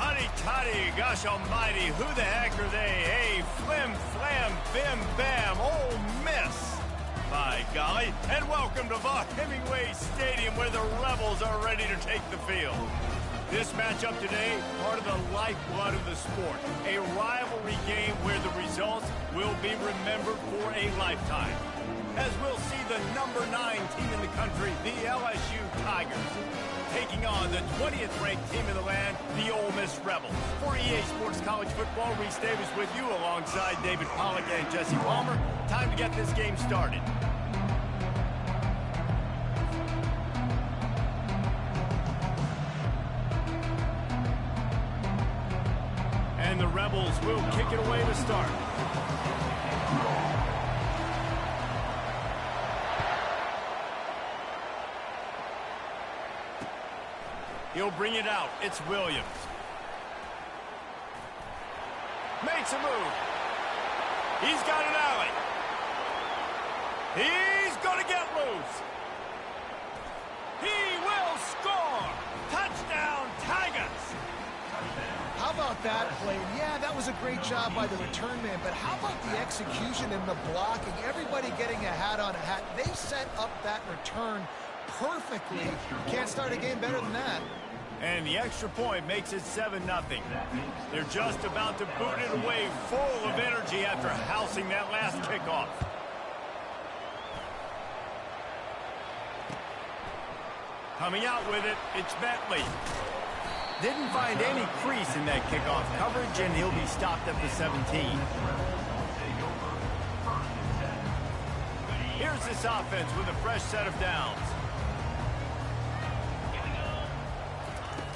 Hotty toddy, gosh almighty, who the heck are they? Hey, flim, flam, bim, bam, Ole Miss. By golly, and welcome to Hemingway Stadium where the Rebels are ready to take the field. This matchup today, part of the lifeblood of the sport. A rivalry game where the results will be remembered for a lifetime. As we'll see the number 9 team in the country, the LSU Tigers, taking on the 20th ranked team in the land, the Ole Miss Rebels. For EA Sports College Football, Reese Davis with you alongside David Pollack and Jesse Palmer. Time to get this game started. And the Rebels will kick it away to start. He'll bring it out. It's Williams. Makes a move. He's got an alley. He's going to get loose. He will score. Touchdown, Tigers. How about that play? Yeah, that was a great job by the return man, but how about the execution and the blocking? Everybody getting a hat on a hat. They set up that return perfectly. Can't start a game better than that. And the extra point makes it 7-0. They're just about to boot it away full of energy after housing that last kickoff. Coming out with it, it's Bentley. Didn't find any crease in that kickoff coverage, and he'll be stopped at the 17. Here's this offense with a fresh set of downs.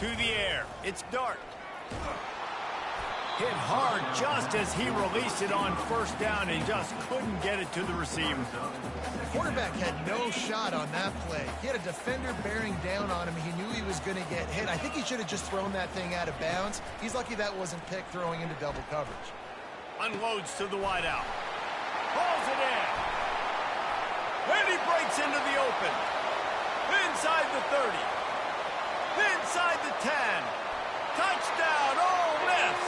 To the air, it's Dart. Hit hard just as he released it on first down and just couldn't get it to the receiver. The quarterback had no shot on that play. He had a defender bearing down on him. He knew he was going to get hit. I think he should have just thrown that thing out of bounds. He's lucky that wasn't picked throwing into double coverage. Unloads to the wideout. Hauls it in. And he breaks into the open. Inside the 30. Inside the 10. Touchdown, Ole Miss.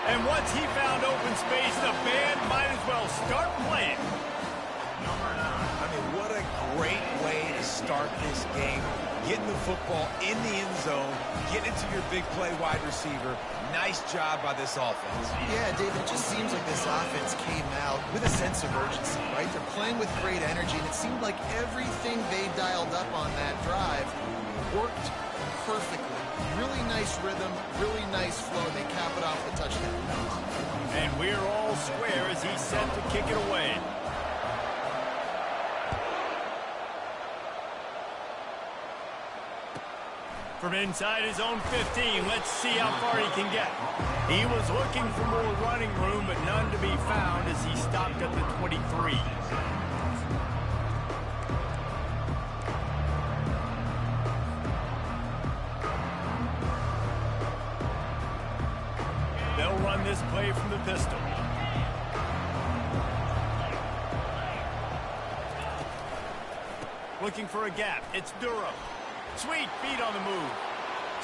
And once he found open space, the band might as well start playing. I mean, what a great way to start this game. Getting the football in the end zone, getting it to your big play wide receiver. Nice job by this offense. Yeah, David, it just seems like this offense came out with a sense of urgency, right? They're playing with great energy, and it seemed like everything they dialed up on that drive worked perfectly. Really nice rhythm, really nice flow. They cap it off with a touchdown. And we're all square as he's set to kick it away. From inside his own 15, let's see how far he can get. He was looking for more running room, but none to be found as he stopped at the 23. They'll run this play from the pistol. Looking for a gap. It's Durham. Sweet feet on the move.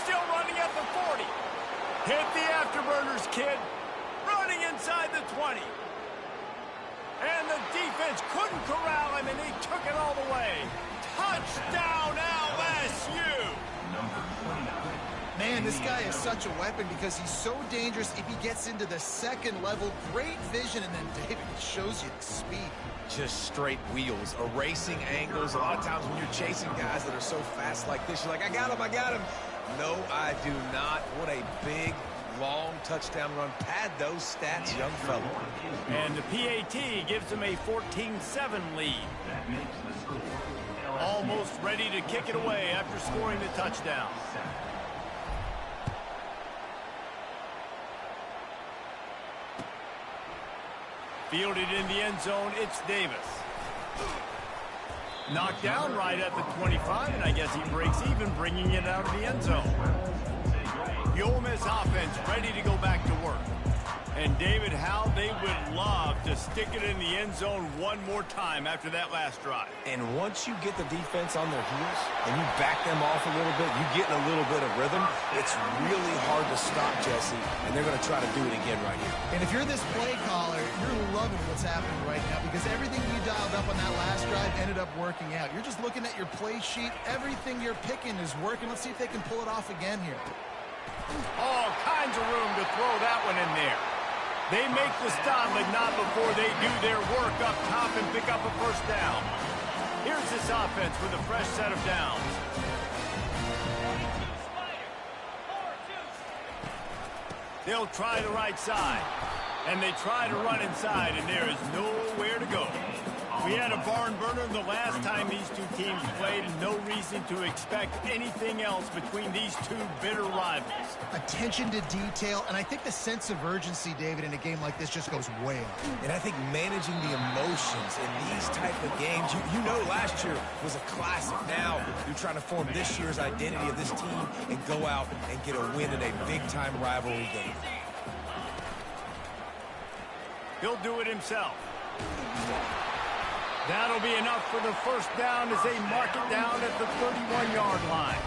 Still running at the 40. Hit the afterburners, kid. Running inside the 20. And the defense couldn't corral him, and he took it all the way. Touchdown, LSU! Man, this guy is such a weapon because he's so dangerous if he gets into the second level. Great vision, and then David shows you the speed. Just straight wheels, erasing angles. A lot of times when you're chasing guys that are so fast like this, you're like, I got him, I got him. No, I do not. What a big, long touchdown run. Pad those stats, young fella. And the PAT gives him a 14-7 lead. Almost ready to kick it away after scoring the touchdown. Fielded in the end zone, it's Davis. Knocked down right at the 25, and I guess he breaks even, bringing it out of the end zone. The Ole Miss offense ready to go back to work. And David, how they would love to stick it in the end zone one more time after that last drive. And once you get the defense on their heels and you back them off a little bit, you get in a little bit of rhythm, it's really hard to stop, Jesse, and they're going to try to do it again right here. And if you're this play caller, you're loving what's happening right now because everything you dialed up on that last drive ended up working out. You're just looking at your play sheet. Everything you're picking is working. Let's see if they can pull it off again here. All kinds of room to throw that one in there. They make the stop, but not before they do their work up top and pick up a first down. Here's this offense with a fresh set of downs. They'll try the right side, and they try to run inside, and there is nowhere to go. We had a barn burner the last time these two teams played, and no reason to expect anything else between these two bitter rivals. Attention to detail, and I think the sense of urgency, David, in a game like this just goes way up. And I think managing the emotions in these type of games, you know last year was a classic. Now you're trying to form this year's identity of this team and go out and get a win in a big-time rivalry game. He'll do it himself. That'll be enough for the first down as they mark it down at the 31-yard line.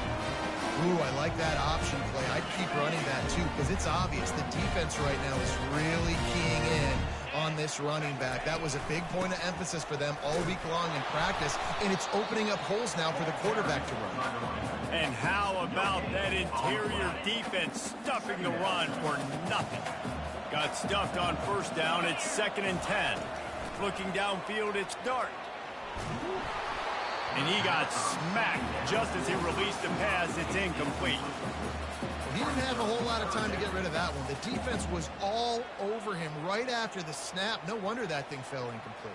Ooh, I like that option play. I'd keep running that, too, because it's obvious the defense right now is really keying in on this running back. That was a big point of emphasis for them all week long in practice, and it's opening up holes now for the quarterback to run. And how about that interior defense stuffing the run for nothing? Got stuffed on first down. It's 2nd and 10. Looking downfield, it's Dart. And he got smacked just as he released the pass. It's incomplete. Well, he didn't have a whole lot of time to get rid of that one. The defense was all over him right after the snap. No wonder that thing fell incomplete.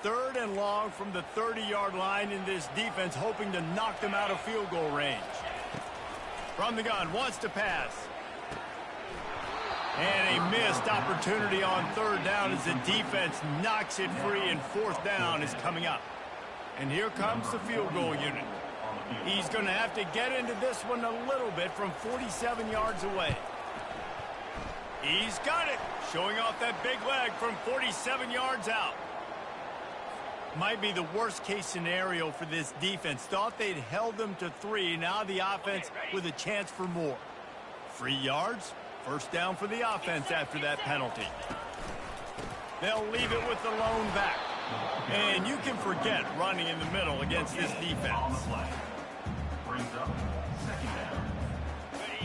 3rd and long from the 30-yard line, in this defense hoping to knock them out of field goal range. From the gun, wants to pass. And a missed opportunity on 3rd down as the defense knocks it free, and 4th down is coming up. And here comes the field goal unit. He's going to have to get into this one a little bit from 47 yards away. He's got it, showing off that big leg from 47 yards out. Might be the worst-case scenario for this defense. Thought they'd held them to 3. Now the offense with a chance for more. 3 yards. First down for the offense after that penalty. They'll leave it with the lone back. And you can forget running in the middle against this defense.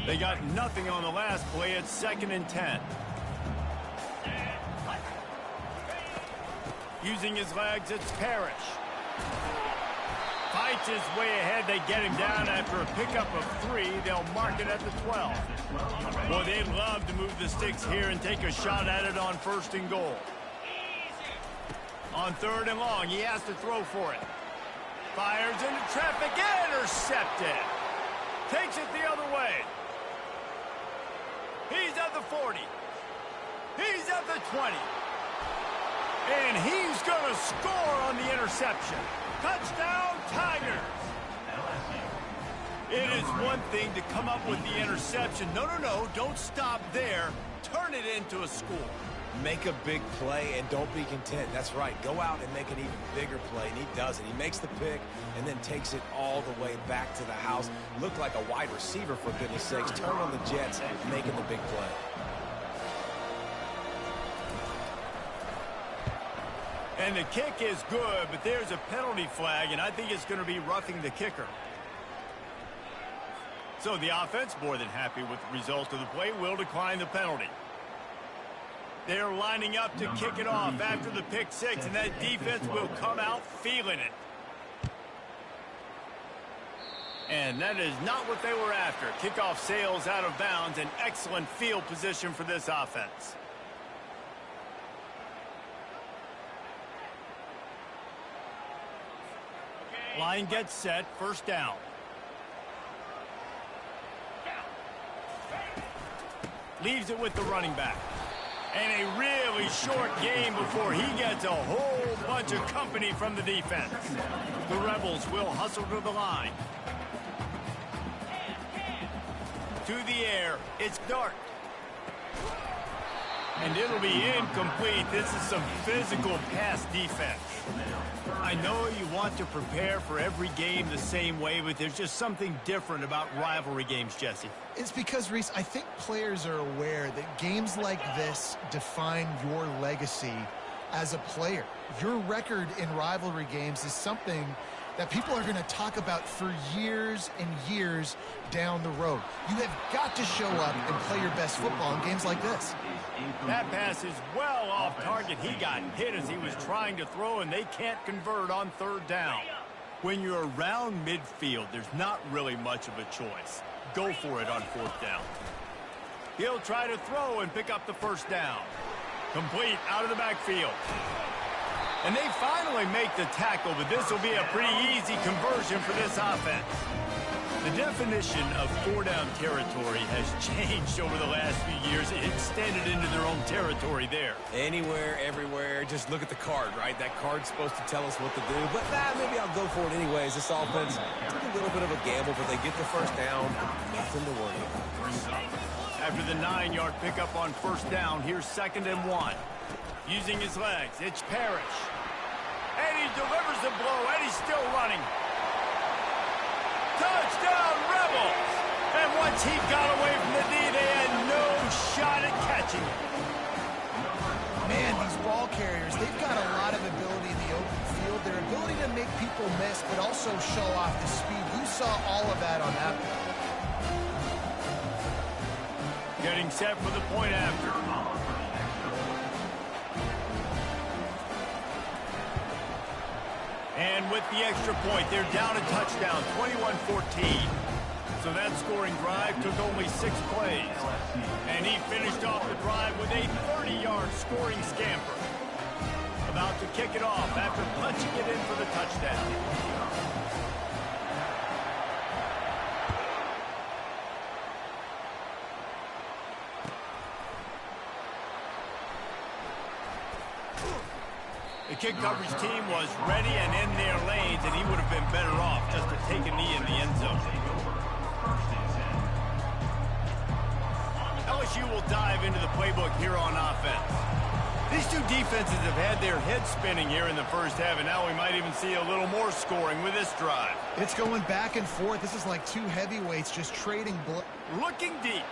They got nothing on the last play. It's 2nd and 10. Using his legs, it's Parrish. Fights his way ahead. They get him down after a pickup of 3. They'll mark it at the 12. Boy, they'd love to move the sticks here and take a shot at it on 1st and goal. On 3rd and long, he has to throw for it. Fires into traffic, intercepted. Takes it the other way. He's at the 40. He's at the 20. And he's going to score on the interception. Touchdown, Tigers! It is one thing to come up with the interception. No, don't stop there. Turn it into a score. Make a big play and don't be content. That's right. Go out and make an even bigger play, and he does it. He makes the pick and then takes it all the way back to the house. Looked like a wide receiver, for goodness sakes. Turn on the Jets, making the big play. And the kick is good, but there's a penalty flag, and I think it's going to be roughing the kicker. So the offense, more than happy with the result of the play, will decline the penalty. They're lining up to kick it off after the pick 6, and that defense will come out feeling it. And that is not what they were after. Kickoff sails out of bounds, an excellent field position for this offense. Line gets set, first down. Leaves it with the running back. And a really short game before he gets a whole bunch of company from the defense. The Rebels will hustle to the line. to the air. It's dark. And it'll be incomplete. This is some physical pass defense. I know you want to prepare for every game the same way, but there's just something different about rivalry games, Jesse. It's because, Reese, I think players are aware that games like this define your legacy as a player. Your record in rivalry games is something that people are going to talk about for years and years down the road. You have got to show up and play your best football in games like this. That pass is well off target. He got hit as he was trying to throw, and they can't convert on third down. When you're around midfield, there's not really much of a choice. Go for it on fourth down. He'll try to throw and pick up the first down. Complete out of the backfield. And they finally make the tackle, but this will be a pretty easy conversion for this offense. The definition of four-down territory has changed over the last few years. It extended into their own territory there. Anywhere, everywhere, just look at the card, right? That card's supposed to tell us what to do, but maybe I'll go for it anyways. This offense took a little bit of a gamble, but they get the first down. Nothing to worry about. After the 9-yard pickup on first down, here's 2nd and 1. Using his legs, it's Parrish. And he delivers the blow, and he's still running. Touchdown, Rebels! And once he got away from the D, they had no shot at catching him. Man, these ball carriers, they've got a lot of ability in the open field. Their ability to make people miss, but also show off the speed. You saw all of that on that play. Getting set for the point after. And with the extra point, they're down a touchdown, 21-14. So that scoring drive took only 6 plays. And he finished off the drive with a 30-yard scoring scamper. About to kick it off after punching it in for the touchdown. The kick coverage team was ready and in their lanes, and he would have been better off just to take a knee in the end zone. LSU will dive into the playbook here on offense. These two defenses have had their heads spinning here in the first half, and now we might even see a little more scoring with this drive. It's going back and forth. This is like two heavyweights just trading blows. Looking deep.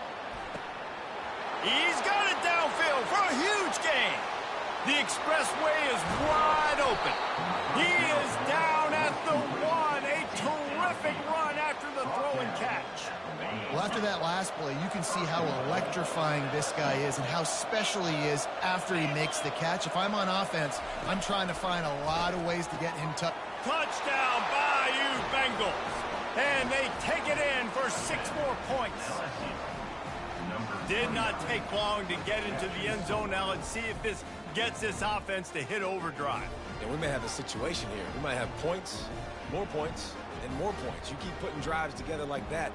He's got it downfield for a huge gain. The expressway is wide open. He is down at the 1. A terrific run after the throw and catch. Well, after that last play, you can see how electrifying this guy is and how special he is after he makes the catch. If I'm on offense, I'm trying to find a lot of ways to get him to... Touchdown, Bayou Bengals. And they take it in for 6 more points. Did not take long to get into the end zone. Now let's see if this gets this offense to hit overdrive. And we may have a situation here. We might have points, and more points. You keep putting drives together like that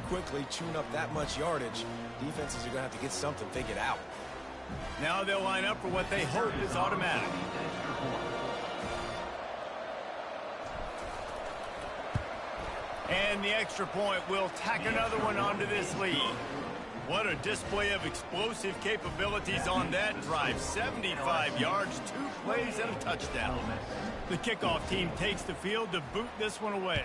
quickly, chewing up that much yardage, defenses are going to have to get something figured out. Now they'll line up for what they hope is automatic. And the extra point will tack another one onto this lead. What a display of explosive capabilities on that drive. 75 yards, 2 plays, and a touchdown. The kickoff team takes the field to boot this one away.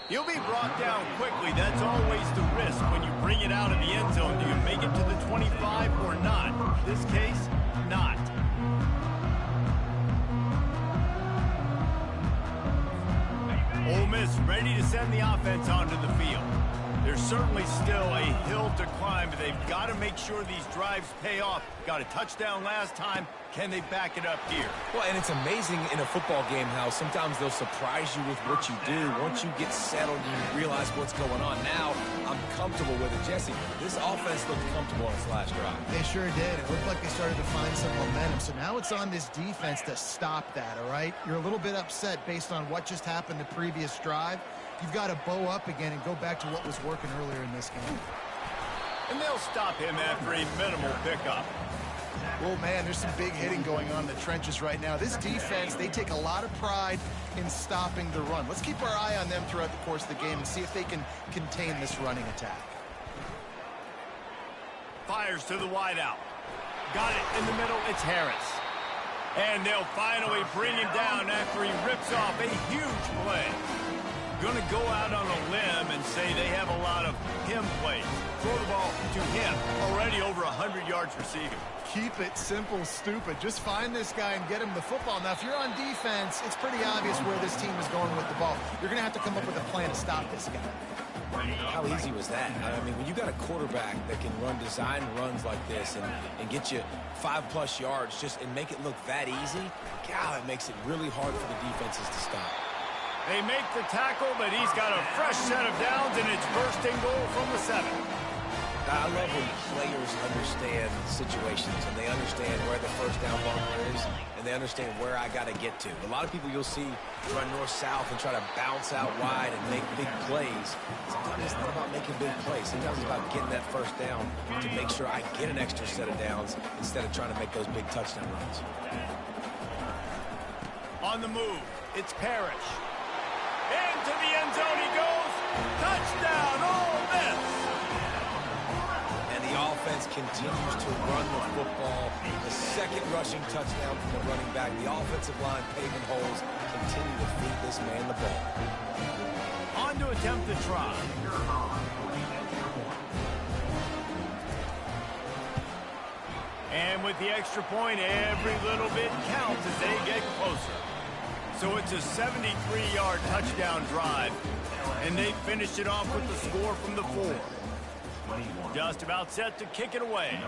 He'll be brought down quickly. That's always the risk when you bring it out of the end zone. Do you make it to the 25 or not? In this case, not. Ole Miss ready to send the offense onto the field. There's certainly still a hill to climb, but they've got to make sure these drives pay off. Got a touchdown last time. Can they back it up here? Well, and it's amazing in a football game how sometimes they'll surprise you with what you do. Once you get settled and you realize what's going on, now I'm comfortable with it. Jesse, this offense looked comfortable on its last drive. They sure did. It looked like they started to find some momentum. So now it's on this defense to stop that, all right? You're a little bit upset based on what just happened the previous drive. You've got to bow up again and go back to what was working earlier in this game. And they'll stop him after a minimal pickup. Well, man, there's some big hitting going on in the trenches right now. This defense, they take a lot of pride in stopping the run. Let's keep our eye on them throughout the course of the game and see if they can contain this running attack. Fires to the wideout. Got it in the middle. It's Harris. And they'll finally bring him down after he rips off a huge play. Going to go out on a limb and say they have a lot of him plays. Throw the ball to him. Already over 100 yards receiving. Keep it simple, stupid. Just find this guy and get him the football. Now, if you're on defense, it's pretty obvious where this team is going with the ball. You're going to have to come up with a plan to stop this guy. How easy was that? I mean, when you got a quarterback that can run design runs like this and get you 5+ yards just and make it look that easy, God, it makes it really hard for the defenses to stop. They make the tackle, but he's got a fresh set of downs, and it's first and goal from the 7. I love when players understand situations and they understand where the first down bunker is and they understand where I got to get to. A lot of people you'll see run north-south and try to bounce out wide and make big plays. Sometimes it's not about making big plays. Sometimes it's about getting that first down to make sure I get an extra set of downs instead of trying to make those big touchdown runs. On the move, it's Parrish. Into the end zone he goes. Touchdown, Ole Miss. The offense continues to run the football. The second rushing touchdown from the running back. The offensive line paving holes continue to feed this man the ball. On to attempt the try. And with the extra point, every little bit counts as they get closer. So it's a 73-yard touchdown drive. And they finished it off with the score from the 4. Just about set to kick it away.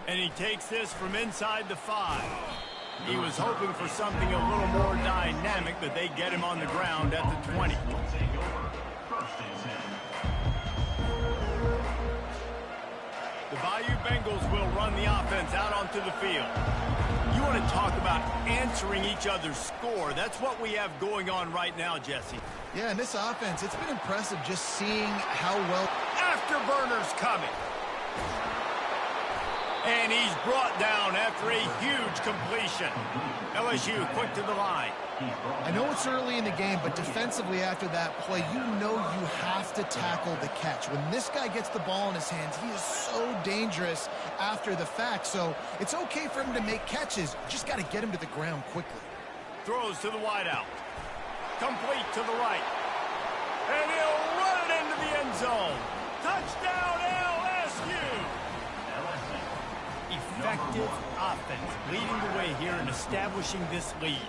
And he takes this from inside the 5. He was hoping for something a little more dynamic, but they get him on the ground at the 20. The Bayou Bengals will run the offense out onto the field. You want to talk about answering each other's score. That's what we have going on right now, Jesse. Yeah, and this offense, it's been impressive just seeing how well... Afterburners coming. And he's brought down after a huge completion. LSU quick to the line. I know it's early in the game, but defensively after that play, you know you have to tackle the catch. When this guy gets the ball in his hands, he is so dangerous after the fact. So it's okay for him to make catches. You just got to get him to the ground quickly. Throws to the wideout. Complete to the right. And he'll run it into the end zone. Touchdown, LSU! Effective offense leading the way here and establishing this lead.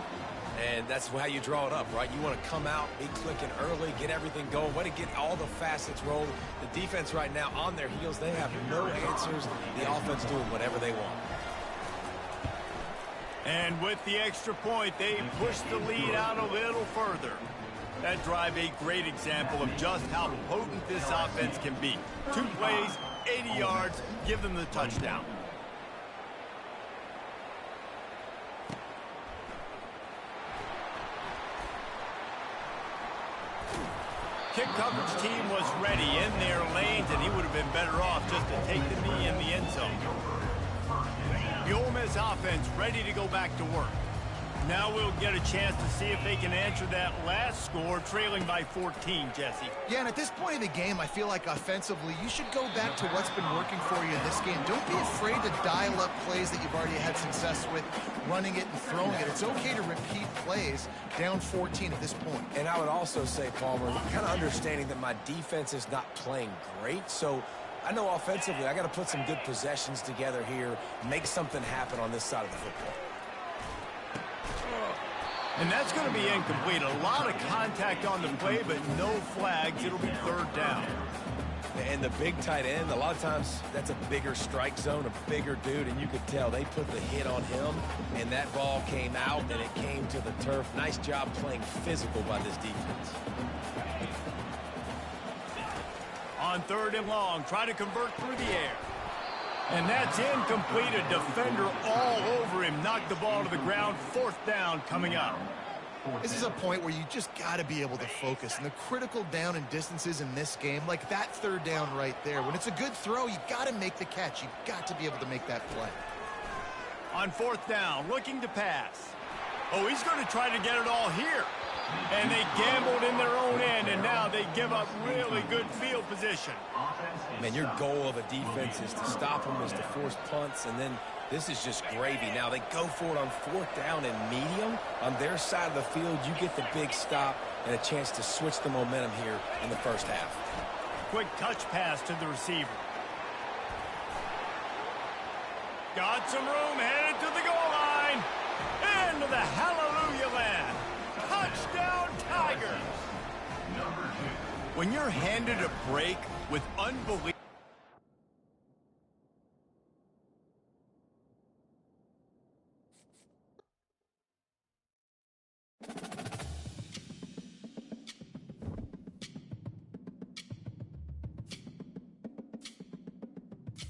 And that's how you draw it up, right? You want to come out, be clicking early, get everything going, want to get all the facets rolled. The defense right now on their heels, they have no answers. The offense doing whatever they want. And with the extra point, they push the lead out a little further. That drive a great example of just how potent this offense can be. 2 plays, 80 yards, give them the touchdown. Kick coverage team was ready in their lanes, and he would have been better off just to take the knee in the end zone. The Ole Miss offense ready to go back to work. Now we'll get a chance to see if they can answer that last score, trailing by 14, Jesse. Yeah, and at this point in the game, I feel like offensively, you should go back to what's been working for you in this game. Don't be afraid to dial up plays that you've already had success with, running it and throwing it. It's okay to repeat plays down 14 at this point. And I would also say, Palmer, kind of understanding that my defense is not playing great, so I know offensively I got to put some good possessions together here, make something happen on this side of the football. And that's going to be incomplete. A lot of contact on the play, but no flags. It'll be 3rd down. And the big tight end, a lot of times that's a bigger strike zone, a bigger dude, and you could tell they put the hit on him, and that ball came out, and it came to the turf. Nice job playing physical by this defense. On 3rd and long, try to convert through the air. And that's incomplete. A defender all over him. Knocked the ball to the ground. 4th down coming up. This is a point where you just got to be able to focus. And the critical down and distances in this game, like that third down right there, when it's a good throw, you got to make the catch. You got to be able to make that play. On fourth down, looking to pass. Oh, he's going to try to get it all here. And they gambled in their own end, and now they give up really good field position. Man, your goal of a defense is to stop them, is to force punts, and then this is just gravy. Now they go for it on fourth down and medium. On their side of the field, you get the big stop and a chance to switch the momentum here in the first half. Quick touch pass to the receiver. Got some room, headed to the goal line. Into the hallelujah land. Touchdown, Tigers! When you're handed a break with unbelievable...